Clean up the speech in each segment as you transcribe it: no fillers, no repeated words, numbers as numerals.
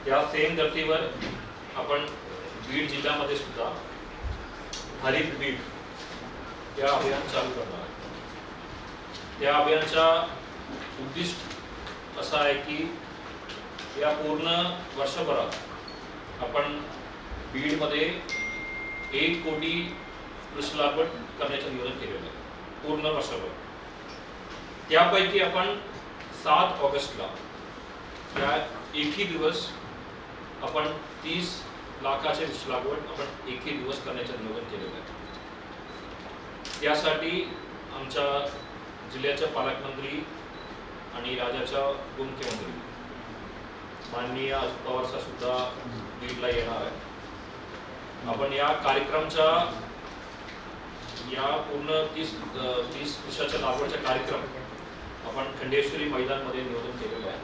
त्या सेम धर्तीवर आपण बीड जिल्ह्यामध्ये सुद्धा हरित बीड या अभियान चालू करणार आहे। त्या अभियानाचा उद्दिष्ट असा आहे की या पूर्ण वर्षभरात आपण बीडमध्ये 1 कोटी वृक्ष लागवड करण्याचं नियोजन केलेलं आहे पूर्ण वर्षभर। त्यापैकी आपण 7 ऑगस्टला या एकही दिवस आपण 30 लाखाचे वृक्ष लागवड आपण एकही दिवस करण्याचं नियोजन केलेलं आहे। त्यासाठी आमच्या जिल्ह्याचे पालकमंत्री आणि राज्याच्या उपमुख्यमंत्री माननीय अजित पवार साहेब सुद्धा बीडला येणार आहे। आपण या कार्यक्रमच्या या पूर्ण 30 वर्षाच्या लागवडचा कार्यक्रम आपण खंडेश्वरी मैदानमध्ये नियोजन केलेलं आहे।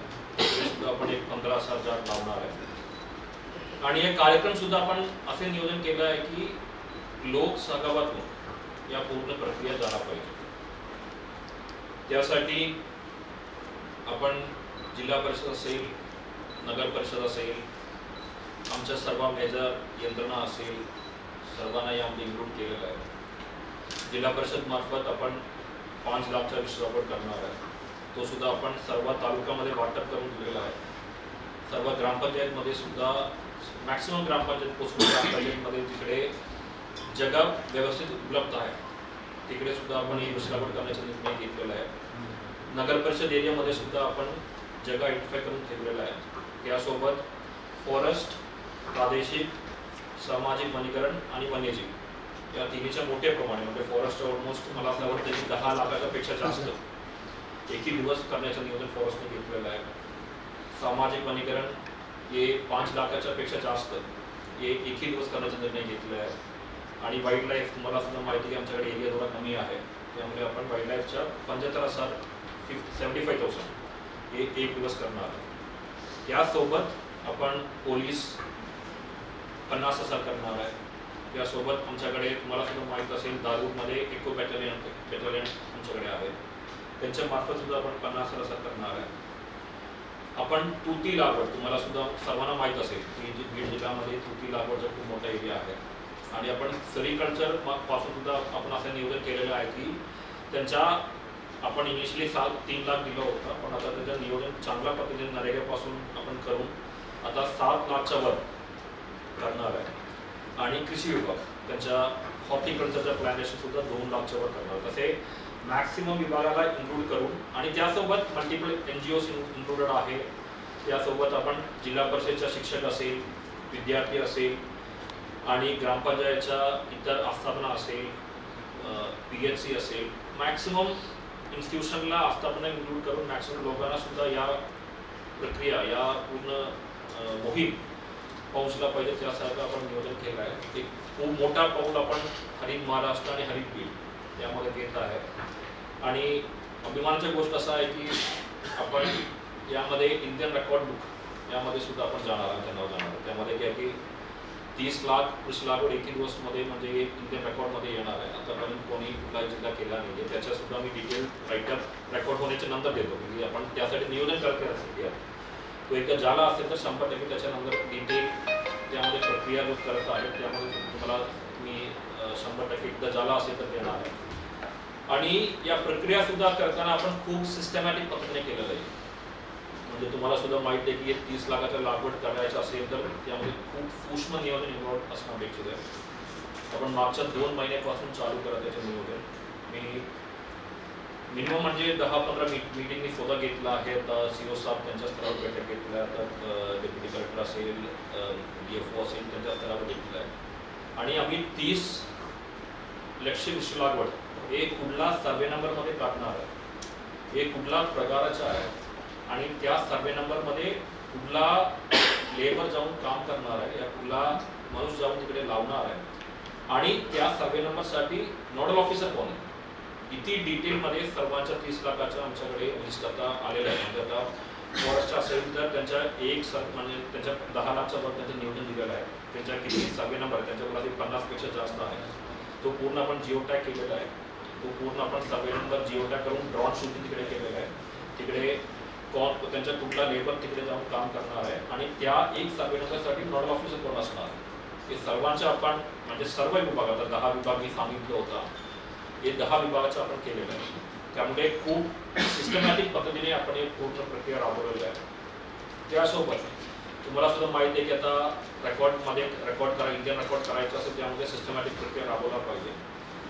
सुद्धा आपण एक 15,000 झाड लावणार आहे आणि हे कार्यक्रम सुद्धा आपण असे नियोजन केलं आहे की लोक सहभागातून या पूर्ण प्रक्रिया झाला पाहिजे। त्यासाठी आपण जिल्हा परिषद असेल, नगर परिषद असेल, आमच्या सर्व मेजर यंत्रणा असेल, सर्वांना यामध्ये इन्क्लूड केलेलं आहे। जिल्हा परिषद मार्फत आपण 5 लाखचा वृक्ष लागवड करणार आहे। तो सुद्धा आपण सर्व तालुक्यामध्ये वाटप करून दिलेला आहे। सर्व ग्रामपंचायतमध्ये सुद्धा मॅक्सिमम ग्रामपंचायत पोस्ट ग्रामपंचायतमध्ये जिकडे जगा व्यवस्थित उपलब्ध आहे तिकडे सुद्धा आपण ही वृक्ष लागवड करण्याचा निर्णय घेतलेला आहे। नगर परिषद एरियामध्ये सुद्धा आपण जगा आयडेंटिफाय करून ठेवलेला आहे। त्यासोबत फॉरेस्ट, प्रादेशिक, सामाजिक वनीकरण आणि वन्यजीव या तिन्हीच्या मोठ्या प्रमाणे म्हणजे फॉरेस्ट ऑलमोस्ट मला असं वाटतं की 10 लाखाच्या पेक्षा जास्त एकही दिवस करण्याचं नियोजन फॉरेस्टने घेतलेलं आहे। सामाजिक वनीकरण हे 5 लाखाच्या पेक्षा जास्त हे एकही दिवस करण्याचा निर्णय घेतलेला आहे। आणि वाईल्ड लाईफ तुम्हाला सुद्धा माहिती की आमच्याकडे एरिया थोडा कमी आहे, त्यामुळे आपण वाईल्ड लाईफच्या 75,000 हे एक दिवस करणार आहे। यासोबत आपण पोलीस 50,000 करणार आहे। यासोबत आमच्याकडे तुम्हाला सुद्धा माहीत असेल दारूमध्ये इको बॅटलियन आमच्याकडे आहे, त्यांच्या मार्फत सुद्धा आपण 50,000 करणार आहे। आपण तुती लागवड तुम्हाला सुद्धा सर्वांना माहीत असेल की बीड जिल्ह्यामध्ये तुती लागवडचा खूप मोठा एरिया आहे आणि आपण सेरिकल्चर पासून सुद्धा आपण असं नियोजन केलेलं आहे की त्यांच्या आपण इनिशियली 3 लाख दिलं होतं, पण आता त्याचं नियोजन चांगल्या पद्धतीने नरेगापासून आपण करून आता 7 लाखच्या वर करणार आहे। आणि कृषी विभाग त्यांच्या हॉर्टिकल्चरच्या प्लॅनेशन सुद्धा 2 लाखच्या वर करणार। तसे मॅक्सिमम विभागाला इन्क्लूड करून आणि त्यासोबत मल्टिपल NGOs इन्क्लुडेड आहे। त्यासोबत आपण जिल्हा परिषदेच्या शिक्षक असेल, विद्यार्थी असेल आणि ग्रामपंचायतच्या इतर आस्थापना असेल, PHC असेल, मॅक्सिमम इन्स्टिट्यूशनला आस्थापना इन्क्लूड करून मॅक्सिमम लोकांना सुद्धा या प्रक्रिया या पूर्ण मोहीम पोहोचला पाहिजे त्यासारखं आपण नियोजन केलं आहे। एक खूप मोठा पाऊल आपण हरित महाराष्ट्र आणि हरित बीड त्यामध्ये घेत आहे। आणि अभिमानाची गोष्ट असा आहे की आपण यामध्ये इंडियन रेकॉर्ड बुक यामध्ये सुद्धा आपण जाणार आमच्या नाव जाणार आहे। त्यामध्ये काय की 30 लाख वृक्ष लागवड एकही दिवसमध्ये म्हणजे इंडियन रेकॉर्डमध्ये येणार आहे। आतापर्यंत कोणी कुठला जिल्हा केला नाही, त्याच्या सुद्धा मी डिटेल राईटअप रेकॉर्ड होण्याच्या नंतर देतो म्हणजे आपण त्यासाठी नियोजन करत असेल तो एकदा झाला असेल तर 100% त्याच्यानंतर डिटेल त्यामध्ये प्रक्रिया जो करत आहे त्यामध्ये तुम्हाला मी 100% एकदा झाला असेल तर देणार आहे। आणि या प्रक्रिया सुद्धा करताना आपण खूप सिस्टमॅटिक पद्धतीने केलेलं आहे। म्हणजे तुम्हाला सुद्धा माहिती आहे की 30 लाखाच्या लागवड करायचं असेल तर त्यामध्ये खूप सूक्ष्म नियोजन इन्व्हॉल्व असणं अपेक्षित आहे। आपण मागच्या 2 महिन्यापासून चालू करत त्याचं नियोजन मी मिनिमम म्हणजे 10-15 मीटिंग मी स्वतः घेतला आहे। आता CO साहेब त्यांच्या स्तरावर बैठक घेतल्या, तर डेप्युटी कलेक्टर असेल, DFO असेल त्यांच्या स्तरावर घेतलेलं आहे। आणि आम्ही 30 लक्ष्य वृक्ष लागवड हे कुठला सर्वे नंबरमध्ये टाकणार आहे, हे कुठला प्रकाराचा आहे आणि त्या सर्वे नंबरमध्ये कुठला लेबर जाऊन काम करणार आहे या कुठला माणूस जाऊन तिकडे लावणार आहे आणि त्या सर्वे नंबरसाठी नोडल ऑफिसर कोण आहे इथे डिटेलमध्ये सर्वांच्या 30 लाखाच्या आमच्याकडे लिस्ट आता आलेलं आहे। म्हणजे आता फॉरेस्ट असेल तर त्यांच्या म्हणजे त्यांच्या 10 लाखच्या वर त्यांचं नियोजन दिलेलं आहे। त्यांच्या किती सर्वे नंबर त्यांच्याकडे 50पेक्षा जास्त आहे, तो पूर्ण आपण जिओ टॅग केलेला आहे। तो पूर्ण आपण सर्वे नंबर जिओ टॅग करून ड्रोन शूटिंग तिकडे केलेलं आहे। तिकडे त्यांच्या कुठला लेबर तिकडे जाऊन काम करणार आहे आणि त्या एक सर्वे नंबरसाठी नॉडल ऑफिसर कोण असणार, हे सर्वांचे आपण म्हणजे सर्व विभाग, आता 10 विभाग मी सांगितलं होता, हे 10 विभागाचं आपण केलेलं आहे. त्यामुळे खूप सिस्टमॅटिक पद्धतीने आपण एक पूर्ण प्रक्रिया राबवलेली आहे. त्यासोबत तुम्हाला सुद्धा माहिती आहे की आता इंडियन रेकॉर्ड करायचं असेल त्यामध्ये सिस्टमॅटिक प्रक्रिया राबवला पाहिजे.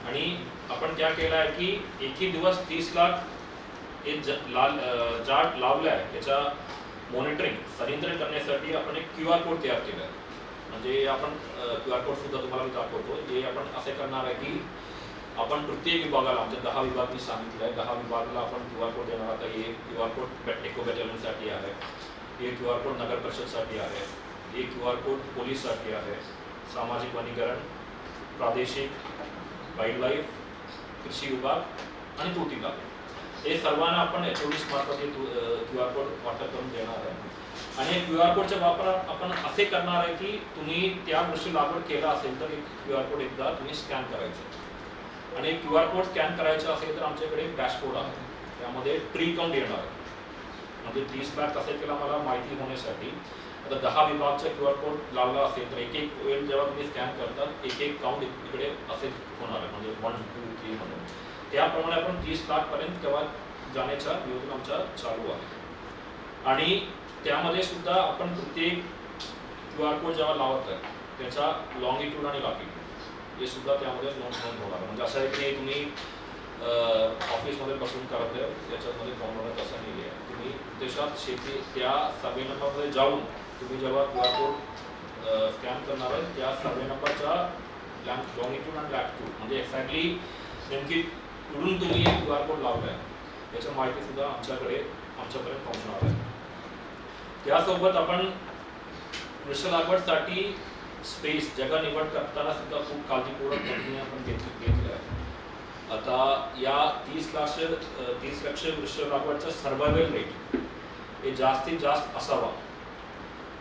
आणि आपण क्या केलं आहे की एकही दिवस 30 लाख एक जाट लावलं आहे, त्याच्या मॉनिटरिंग संनियंत्रण करण्यासाठी आपण एक QR कोड तयार केला आहे. म्हणजे आपण QR कोड सुद्धा तुम्हाला मी दाखवतो. हे आपण असे करणार आहे की आपण प्रत्येक विभागाला, आमच्या 10 विभाग मी सांगितलं आहे, 10 विभागाला आपण QR कोड देणार. आता हे QR कोड एको बॅटलियनसाठी आहे, हे QR कोड नगर परिषदसाठी आहे, हे QR कोड पोलीससाठी आहे, सामाजिक वनीकरण, प्रादेशिक, वाईल्ड लाईफ, कृषी विभाग आणि कृती विभाग, हे सर्वांना आपण HODs मार्फत QR कोड वाटप करून देणार आहे. आणि QR कोडचा वापर आपण असे करणार आहे की तुम्ही त्या गोष्टी लागवड केला असेल तर एक QR कोड एकदा तुम्ही स्कॅन करायचं, आणि QR कोड स्कॅन करायचं असेल तर आमच्याकडे एक डॅशबोर्ड आहे, त्यामध्ये ट्री काउंट येणार आहे. म्हणजे 30 लाख असेल केला मला माहिती होण्यासाठी. आता 10 विभागचा QR कोड लावला असेल तर एक वेळ जेव्हा तुम्ही स्कॅन करतात एक काउंट इकडे असेल होणार आहे, म्हणजे 1, 2, 3 म्हणून. त्याप्रमाणे आपण 30 लाखपर्यंत तेव्हा जाण्याचा नियोजन आमचा चालू आहे. आणि त्यामध्ये सुद्धा आपण प्रत्येक QR कोड जेव्हा लावत आहे त्याचा लॉंगिट्यूड आणि लॅटिट्यूड हे सुद्धा त्यामध्ये नोंद होणार. म्हणजे असं आहे की तुम्ही ऑफिसमध्ये बसून करत आहे त्याच्यामध्ये प्रॉब्लेम तसा नाही आहे. तुम्ही देशात शेती त्या सर्वे नंबरमध्ये जाऊन तुम्ही जेव्हा QR कोड स्कॅन करणार आहे त्या सर्वे नंबरचा लॉंगिट्यूड आणि लॅटिट्यूड म्हणजे एक्झॅक्टली नेमकी कुठून तुम्ही QR कोड लावला आहे याची माहिती सुद्धा आमच्यापर्यंत पोहोचणार आहे. त्यासोबत आपण वृक्ष लागवडसाठी स्पेस जागा निवड करताना सुद्धा खूप काळजीपूर्वक पद्धतीने आपण घेतलं आहे. आता या 30 लक्ष वृक्ष लागवडचा सर्वायवल रेट हे जास्तीत जास्त असावा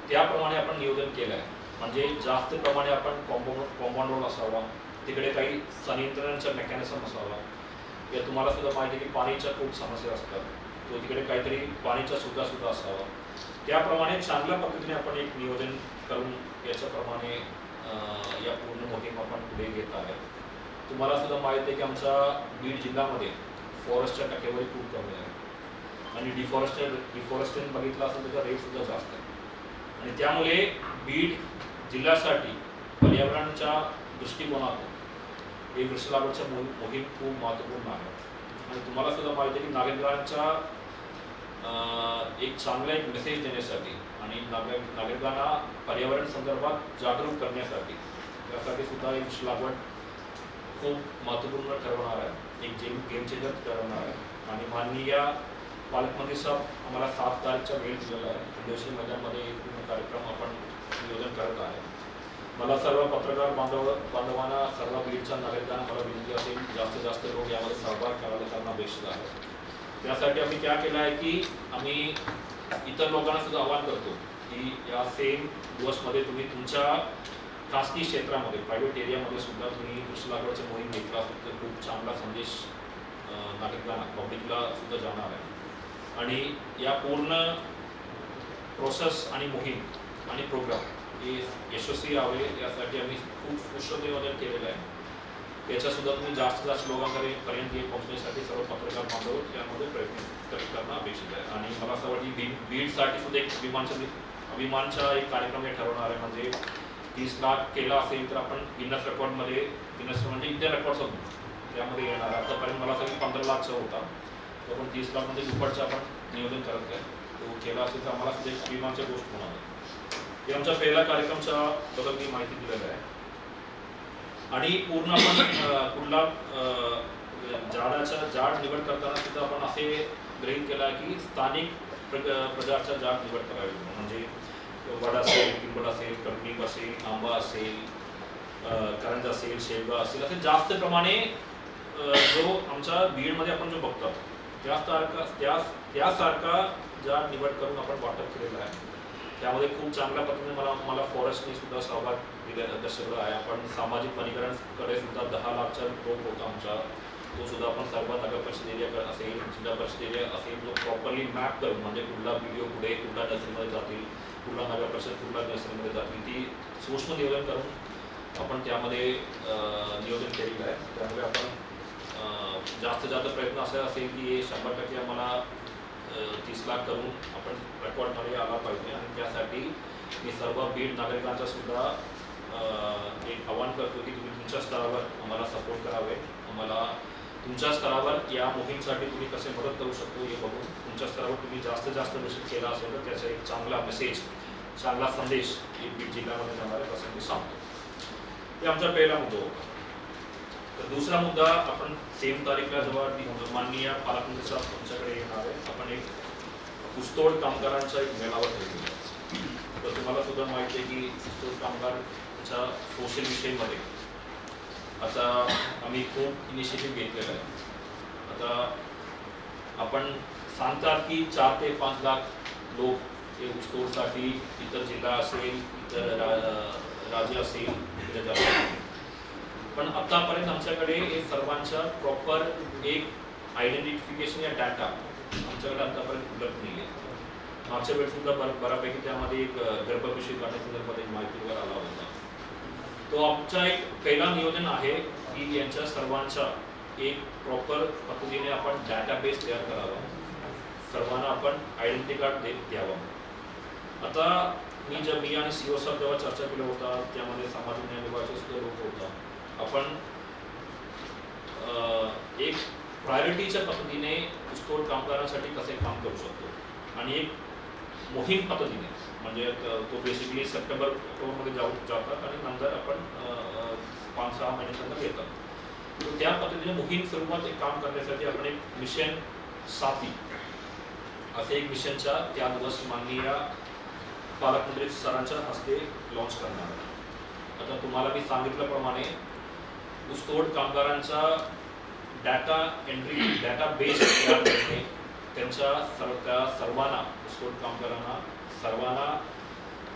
त्याप्रमाणे आपण नियोजन केलं आहे. म्हणजे जास्त प्रमाणे आपण कॉम्पाऊंड वॉल असावा, तिकडे काही संनियंत्रणाचा मेकॅनिझम असावा. या तुम्हाला सुद्धा माहिती आहे की पाणीच्या खूप समस्या असतात, तो तिकडे काहीतरी पाणीचा सुद्धा असावा. त्याप्रमाणे चांगल्या पद्धतीने आपण एक नियोजन करून याच्याप्रमाणे या पूर्ण मोहीम आपण पुढे घेत आहे. तुम्हाला सुद्धा माहिती आहे की आमच्या बीड जिल्ह्यामध्ये फॉरेस्टच्या टक्केवारी खूप कमी आहे आणि डिफॉरेस्टेशन बघितलं असेल त्याचा रेट सुद्धा जास्त आहे. आणि त्यामुळे बीड जिल्ह्यासाठी पर्यावरणाच्या दृष्टिकोनातून हे वृक्ष लागवडच्या मोहीम खूप महत्त्वपूर्ण आहे. आणि तुम्हाला सुद्धा माहिती आहे की नागरिकांच्या एक चांगला एक मेसेज देण्यासाठी आणि नागरिकांना पर्यावरण संदर्भात जागरूक करण्यासाठी त्यासाठी सुद्धा एक वृक्ष लागवड खूप महत्त्वपूर्ण ठरवणार आहे, एक गेम चेंजर ठरवणार आहे. आणि माननीय पालकमंत्री साहेब आम्हाला 7 तारीखचा वेळ दिलेला आहे. दिवशी मैदानामध्ये एक पूर्ण कार्यक्रम आपण नियोजन करत आहे. मला सर्व पत्रकार बांधवांना सर्व बीडच्या नागरिकांना मला विनंती असेल जास्तीत जास्त लोक यामध्ये सहभाग करायला त्यांना अपेक्षित आहे. त्यासाठी आम्ही काय केलं आहे की आम्ही इतर लोकांना सुद्धा आवाहन करतो की या सेम दिवसमध्ये तुम्ही तुमच्या खासगी क्षेत्रामध्ये प्रायव्हेट एरियामध्ये सुद्धा तुम्ही वृक्ष लागवडची मोहीम घेतला असेल तर खूप चांगला संदेश नागरिकांना पब्लिकला सुद्धा जाणार आहे. आणि या पूर्ण प्रोसेस आणि मोहीम आणि प्रोग्राम हे यशस्वी व्हावे यासाठी आम्ही खूप कुशल नियोजन केलेलं आहे. याच्यासुद्धा तुम्ही जास्तीत जास्त लोकांपर्यंत पोहोचण्यासाठी सर्व पत्रकार बांधव यामध्ये प्रयत्न करणं अपेक्षित आहे. आणि मला असं वाटतं की बीडसाठी सुद्धा एक अभिमानचा एक कार्यक्रम हे ठरवणार आहे. म्हणजे 30 लाख केला असेल तर आपण गिन्नस रेकॉर्डमध्ये म्हणजे इंडियन रेकॉर्ड्स त्यामध्ये येणार. आतापर्यंत मला असं 15 लाखचा होता, तो आपण 30 लाख म्हणजे दुप्पटचं आपण नियोजन करत आहे. तो केला असेल तर आम्हाला सुद्धा एक अभिमानची गोष्ट होणार आहे. हे आमच्या पहिल्या कार्यक्रमच्या बद्दल मी माहिती दिलेलं आहे. आणि पूर्ण आपण कुठला झाड निवड करताना सुद्धा आपण असे गृहीत केला की स्थानिक प्रकारचा झाड निवड करावी. म्हणजे वड असेल, पिंपळ असेल, कडणीक असेल, आंबा असेल, करंज असेल, शेवगा असेल, असे जास्त प्रमाणे जो आमच्या बीडमध्ये आपण जो बघतात त्यासारखा झाड निवड करून आपण वाटप केलेलं आहे. त्यामध्ये खूप चांगल्या पद्धतीने मला फॉरेस्टने सुद्धा सहभाग दर्शवला आहे. आपण सामाजिक वनीकरणकडे सुद्धा 10 लाखचा रोप होता आमचा. तो सुद्धा आपण सर्व नगर परिषद एरिया असेल, जिल्हा परिषद एरिया असेल, तो प्रॉपरली मॅप करून म्हणजे कुठला व्हिडिओ पुढे कुठला नर्सरीमध्ये जातील, कुठला नगर परिषद कुठला नर्सरीमध्ये जातील, ती सूक्ष्म नियोजन करून आपण त्यामध्ये नियोजन केलेलं आहे. त्यामुळे आपण जास्तीत जास्त प्रयत्न असा असेल की 100% आम्हाला 30 लाख करून आपण रेकॉर्डमध्ये आला पाहिजे. आणि त्यासाठी मी सर्व बीड नागरिकांचा सुद्धा एक आवाहन करतो की तुम्ही तुमच्या स्तरावर आम्हाला सपोर्ट करावे. आम्हाला तुमच्या स्तरावर या मोहीमसाठी तुम्ही कसे मदत करू शकतो हे बघून तुमच्या स्तरावर तुम्ही जास्तीत जास्त निश्चित केला असेल तर त्याचा एक चांगला मेसेज, चांगला संदेश बीड जिल्ह्यामध्ये जाणार आहे असं मी सांगतो. हे आमचा पहिला मुद्दा होता. तर दुसरा मुद्दा, आपण 3 तारीखला जेव्हा माननीय पालकमंत्री साहेब तुमच्याकडे येणार आहे, आपण एक ऊसतोड कामगारांचा एक मेळावा ठेवलेला आहे. तर तुम्हाला सुद्धा माहिती आहे की ऊसतोड कामगारच्या सोशल मिशनमध्ये आता आम्ही खूप इनिशिएटिव्ह घेतलेला आहे. आता आपण सांगतात की 4 ते 5 लाख लोक हे ऊसतोडसाठी इतर जिल्हा असेल, इतर राज्य असेल तिकडे जातात. पण आतापर्यंत आमच्याकडे हे सर्वांचा प्रॉपर एक आयडेंटिफिकेशन या डाटा आमच्याकडे आतापर्यंत उपलब्ध नाही आहे. मागच्या वेळेस सुद्धा बऱ्यापैकी त्यामध्ये एक गर्भपिशवी काढण्यासंदर्भात एक माहिती वगैरे आला होता. तो आमचा एक पहिला नियोजन आहे की यांच्या सर्वांचा एक प्रॉपर पद्धतीने आपण डाटाबेस तयार करावा, सर्वांना आपण आयडेंटिटी कार्ड द्यावं. आता मी आणि सीओ साहेब जेव्हा चर्चा केला होता त्यामध्ये सामाजिक न्याय विभागाचे सुद्धा लोक होता. आपण एक प्रायोरिटीच्या पद्धतीने ऊसतोड कामगारांसाठी कसे काम करू शकतो आणि एक मोहीम पद्धतीने म्हणजे तो बेसिकली सप्टेंबर ऑक्टोबरमध्ये जातात आणि नंतर आपण 5-6 महिन्यानंतर येतात. तर त्या पद्धतीने मोहीम स्वरूपात एक काम करण्यासाठी आपण एक मिशन साथी असे एक मिशनच्या त्या दिवस माननीय पालकमंत्री सरांच्या हस्ते लॉन्च करणार आहे. आता तुम्हाला मी सांगितल्याप्रमाणे ऊसतोड कामगारांचा डाटा एंट्री डाटाबेस तयार करणे, त्यांच्या सर्वांना ऊसतोड कामगारांना सर्वांना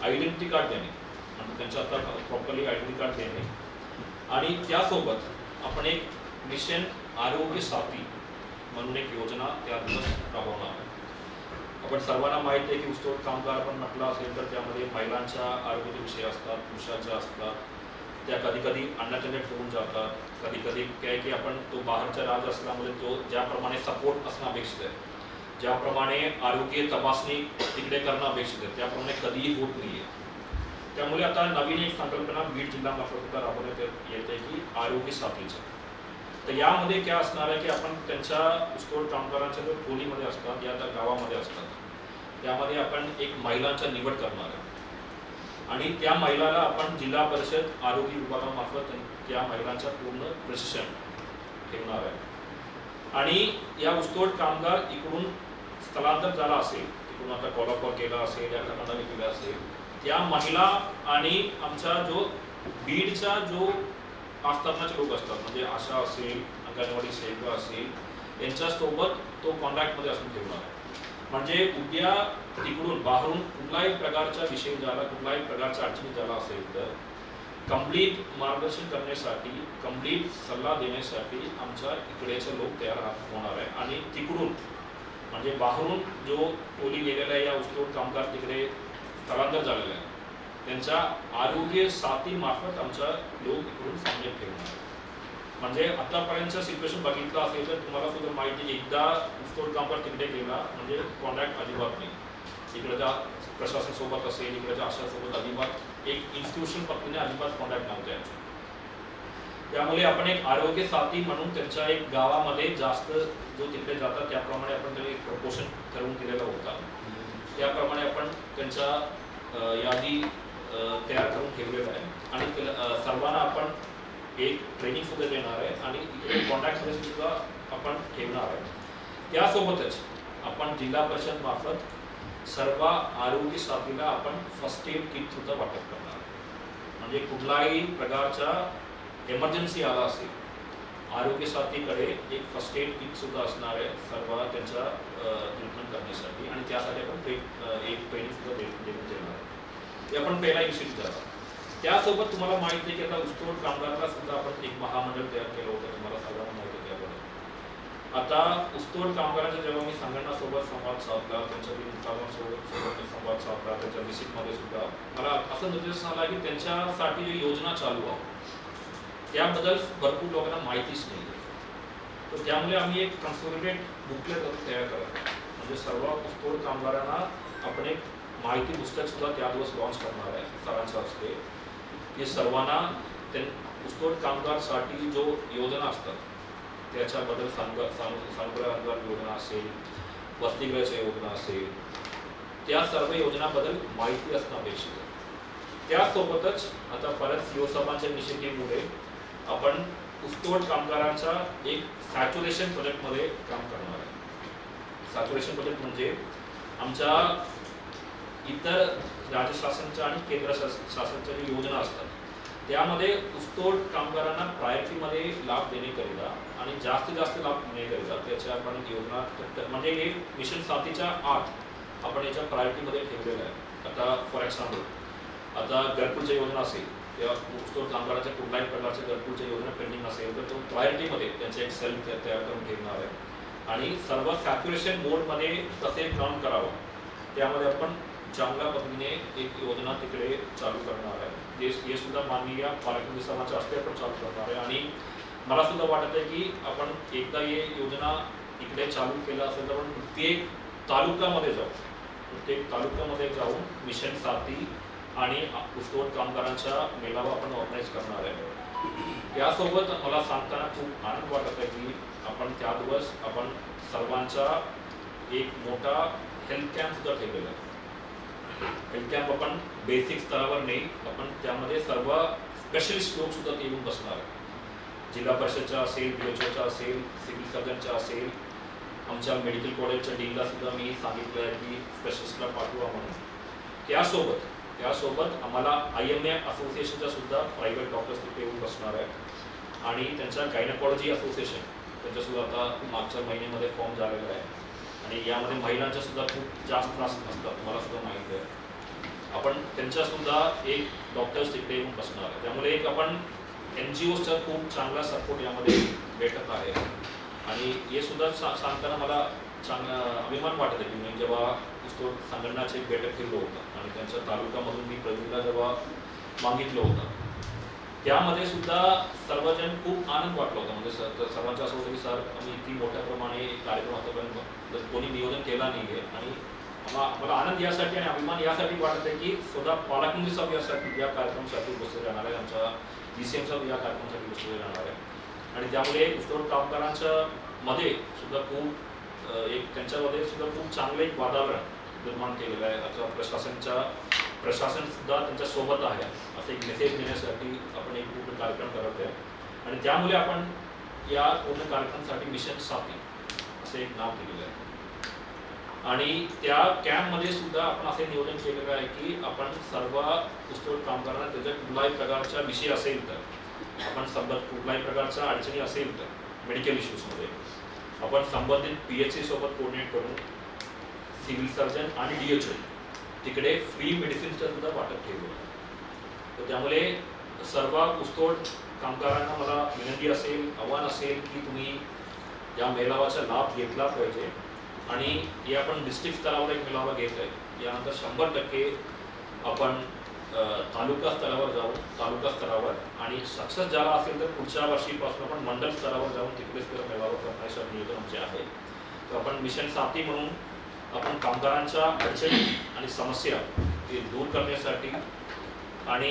आयडेंटिटी कार्ड देणे म्हणजे त्यांच्या आता प्रॉपरली आयडेंटिटी कार्ड देणे आणि त्यासोबत आपण एक मिशन आरोग्य साथी म्हणून एक योजना त्या दिवस राबवणार आहे. आपण सर्वांना माहिती आहे की ऊसतोड कामगार आपण म्हटलं असेल तर त्यामध्ये महिलांच्या आरोग्याचे विषय असतात, पुरुषांच्या असतात, त्या कधी कधी अनअटेंडेड होऊन जातात. कधी कधी काय की आपण तो बाहेरच्या राज्य असल्यामुळे तो ज्याप्रमाणे सपोर्ट असणं अपेक्षित आहे, ज्याप्रमाणे आरोग्य तपासणी तिकडे करणं अपेक्षित आहे त्याप्रमाणे कधीही होत नाही आहे. त्यामुळे आता नवीन एक संकल्पना बीड जिल्ह्यामार्फत राबवण्यात येते की आरोग्य साथीचं. तर यामध्ये काय असणार आहे की आपण त्यांच्या ऊसतोड कामगारांच्या जो टोलीमध्ये असतात या त्या गावामध्ये असतात त्यामध्ये आपण एक महिलांचा निवड करणार आहे आणि त्या महिलाला आपण जिल्हा परिषद आरोग्य विभागामार्फत त्या महिलांचा पूर्ण प्रशिक्षण ठेवणार आहे. आणि या ऊसतोड कामगार इकडून स्थलांतर झाला असेल, तिकडून आता कोल्हापूर केला असेल या कर्नाटक केला असेल, त्या महिला आणि आमचा जो बीडचा जो आस्थापनाचे लोक असतात म्हणजे आशा असेल, अंगणवाडी सेविका असेल यांच्यासोबत तो कॉन्टॅक्टमध्ये असून ठेवणार आहे. म्हणजे उद्या तिकडून बाहेरून कुठलाही प्रकारचा विषय झाला, कुठलाही प्रकारच्या अडचणी झाला असेल तर कंप्लीट मार्गदर्शन करण्यासाठी, कंप्लीट सल्ला देण्यासाठी आमच्या इकडेचे लोक तयार होणार आहे. आणि तिकडून म्हणजे बाहेरून जो टोली गेलेला आहे या ऊसतोड कामगार तिकडे स्थलांतर झालेला आहे त्यांच्या आरोग्य साथी मार्फत आमचा लोक इकडून सामने ठेवणार आहे. म्हणजे आतापर्यंतचं सिच्युएशन बघितलं असेल तर तुम्हाला सुद्धा माहिती एकदा ऊसतोड कामगार तिकडे गेला म्हणजे कॉन्टॅक्ट अजिबात नाही. इकडच्या प्रशासनासोबत असेल, इकडच्या आशासोबत अजिबात एक इन्स्टिट्यूशन पद्धतीने अजिबात कॉन्टॅक्ट नव्हते यांचे. त्यामुळे आपण एक आरोग्य साथी म्हणून त्यांच्या एक गावामध्ये जास्त जो तिकडे जातात त्याप्रमाणे आपण त्याला एक प्रपोशन ठरवून केलेला होता. त्याप्रमाणे आपण त्यांच्या यादी तयार करून ठेवलेलं आहे आणि सर्वांना आपण एक ट्रेनिंग सुद्धा देणार आहे आणि इकडे कॉन्टॅक्टमध्ये सुद्धा आपण ठेवणार आहे. त्यासोबतच आपण जिल्हा परिषद मार्फत सर्व आरोग्य साथीला आपण फर्स्ट एड किट सुद्धा वाटप करणार आहे. म्हणजे कुठलाही प्रकारचा एमर्जन्सी आला असेल आरोग्य साथीकडे एक फर्स्ट एड किट सुद्धा असणार आहे सर्व त्यांचा ट्रीटमेंट करण्यासाठी आणि त्यासाठी आपण एक ट्रेनिंग सुद्धा देऊन देणार आहे. ते आपण पहिला इनिशिएटिव्ह झाला. त्यासोबत तुम्हाला माहिती आहे की आता ऊसतोड कामगारांना सुद्धा आपण एक महामंडळ तयार केलं होतं, तुम्हाला सर्वांना माहिती आहे त्याबद्दल. आता ऊसतोड कामगारांच्या जेव्हा मी संघटनासोबत संवाद साधला, त्यांच्या सोबत संवाद साधला, त्यांच्या व्हिजिटमध्ये सुद्धा मला असं निर्देश आला की त्यांच्यासाठी जी योजना चालू आहे त्याबद्दल भरपूर लोकांना माहितीच नाही. तर त्यामुळे आम्ही एक कन्सोलिडेट बुकलेट तयार करत, म्हणजे सर्व ऊसतोड कामगारांना आपण एक माहिती पुस्तक सुद्धा त्या दिवस लॉन्च करणार आहे सरांच्या हस्ते, की सर्वांना ऊसतोड कामगारसाठी जो योजना असतात त्याच्याबद्दल सांगण्याबद्दल योजना असेल, वसतिगृहाची योजना असेल, त्या सर्व योजनाबद्दल माहिती असणं अपेक्षित आहे. त्यासोबतच आता परत सीओ साहेबांच्या इनिशिएटिव्हमुळे आपण ऊसतोड कामगारांचा एक सॅच्युरेशन प्रोजेक्टमध्ये काम करणार आहे. सॅच्युरेशन प्रोजेक्ट म्हणजे आमच्या इतर राज्य शासनाच्या आणि केंद्र शासनाच्या ज्या योजना असतात त्यामध्ये ऊसतोड कामगारांना प्रायोरिटीमध्ये लाभ देण्याकरिता आणि जास्तीत जास्त लाभ देण्याकरिता त्याच्या आपण योजना, म्हणजे हे मिशन साथीच्या आत आपण याच्या प्रायोरिटीमध्ये ठेवलेलं आहे. आता फॉर एक्झाम्पल आता घरकुलच्या योजना असेल किंवा ऊसतोड कामगारांच्या कुठल्याही प्रकारच्या घरकुलच्या योजना पेंडिंग असेल तर तो प्रायोरिटीमध्ये त्यांचे एक सेल तयार करून ठेवणार आहे. आणि सर्व सॅच्युरेशन मोडमध्ये कसे काम करावं त्यामध्ये आपण चांगल्या पद्धतीने एक योजना तिकडे चालू करणार आहे. हे सुद्धा माननीय पालकमंत्री साहेबांच्या हस्ते आपण चालू करणार आहे. आणि मला सुद्धा वाटत आहे की आपण एकदा हे योजना इकडे चालू केलं असेल तर आपण प्रत्येक तालुक्यामध्ये जाऊन मिशन साथी आणि ऊसतोड कामगारांचा मेळावा आपण ऑर्गनाईज करणार आहे. यासोबत मला सांगताना खूप आनंद वाटत आहे की आपण त्या दिवस आपण सर्वांचा एक मोठा हेल्थ कॅम्प सुद्धा ठेवलेला आहे. हेल्थ कॅम्प आपण बेसिक स्तरावर नाही, आपण त्यामध्ये सर्व स्पेशलिस्ट लोक सुद्धा येऊन बसणार आहे. जिल्हा परिषदचा असेल, BHOचा असेल, सिव्हिल सर्जनचा असेल, आमच्या मेडिकल कॉलेजच्या डीनला सुद्धा मी सांगितलं आहे की स्पेशलिस्टला पाठवा म्हणून. त्यासोबत आम्हाला IMA असोसिएशनच्या सुद्धा प्रायव्हेट डॉक्टर्स तिथे येऊन बसणार आहे. आणि त्यांच्या गायनकॉलॉजी असोसिएशन त्यांच्यासुद्धा आता मागच्या महिन्यामध्ये फॉर्म झालेला आहे. आणि यामध्ये महिलांच्या सुद्धा खूप जास्त त्रास असतात, मला सुद्धा माहिती आहे. आपण त्यांच्यासुद्धा एक डॉक्टर्स तिकडे येऊन बसणार आहे. त्यामुळे एक आपण NGOचा खूप चांगला सपोर्ट यामध्ये भेटत आहे. आणि हे सुद्धा सांगताना मला चांगला अभिमान वाटत आहे की मी जेव्हा ऊसतोड संघटनाचे एक बैठक ठेवलं होतं आणि त्यांच्या तालुक्यामधून मी प्रतिनिधीला जेव्हा मागितलं होतं त्यामध्ये सुद्धा सर्वजण खूप आनंद वाटला होता. म्हणजे सर्वांचं असं होतं की सर आम्ही इतकी मोठ्या प्रमाणे कार्यक्रम आतापर्यंत कोणी नियोजन केला नाही आहे. आणि मला आनंद यासाठी आणि अभिमान यासाठी वाटत आहे की स्वतः पालकमंत्री साहेब यासाठी या कार्यक्रमासाठी बसले राहणार आहे, आमच्या DCM साहेब या कार्यक्रमासाठी बसले राहणार आहे. आणि त्यामुळे ऊसतोड कामगारांच्या मध्ये सुद्धा खूप त्यांच्यामध्ये सुद्धा खूप चांगलं एक वातावरण निर्माण केलेलं आहे. आता प्रशासन सुद्धा त्यांच्या सोबत आहे असं एक मेसेज देण्यासाठी आपण एक पूर्ण कार्यक्रम करत आहे. आणि त्यामुळे आपण या पूर्ण कार्यक्रमासाठी मिशन साथी असं एक नाव दिलेलं आहे. आणि त्या कॅम्पमध्ये सुद्धा आपण असे नियोजन केलेलं आहे की आपण सर्व ऊसतोड कामगारांना त्याच्या कुठल्याही प्रकारचा विषय असेल तर आपण कुठल्याही प्रकारच्या अडचणी असेल तर मेडिकल इश्यूजमध्ये आपण संबंधित PHC सोबत कोऑर्डिनेट करून सिव्हिल सर्जन आणि DHO तिकडे फ्री मेडिसिन्सचं सुद्धा वाटप केलं आहे. तर त्यामुळे सर्व ऊसतोड कामगारांना मला विनंती असेल, आव्हान असेल की तुम्ही या मेळाव्याचा लाभ घेतला पाहिजे. आणि हे आपण डिस्ट्रिक्ट स्तरावर एक मेळावा घेत आहे. यानंतर 100% आपण तालुका स्तरावर आणि सक्सेस झाला असेल तर पुढच्या वर्षीपासून आपण मंडल स्तरावर जाऊन तिकडेच मेळावा करण्याचं नियोजन आमचे आहे. तर आपण मिशन साथी म्हणून आपण कामगारांच्या अडचणी आणि समस्या हे दूर करण्यासाठी आणि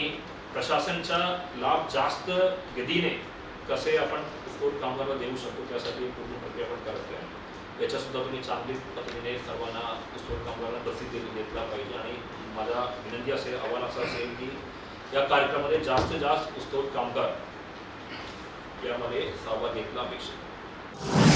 प्रशासनाचा लाभ जास्त गतीने कसे आपण ऊसतोड कामगारांना देऊ शकतो त्यासाठी पूर्ण प्रक्रिया आपण करत आहे. याच्यासुद्धा तुम्ही चांगली पद्धतीने सर्वांना ऊसतोड कामगारांना प्रसिद्धी घेतला पाहिजे. आणि माझा विनंती असेल, आव्हान असं असेल की या कार्यक्रमामध्ये जास्तीत जास्त ऊसतोड कामगार यामध्ये सहभाग घेतला अपेक्षित.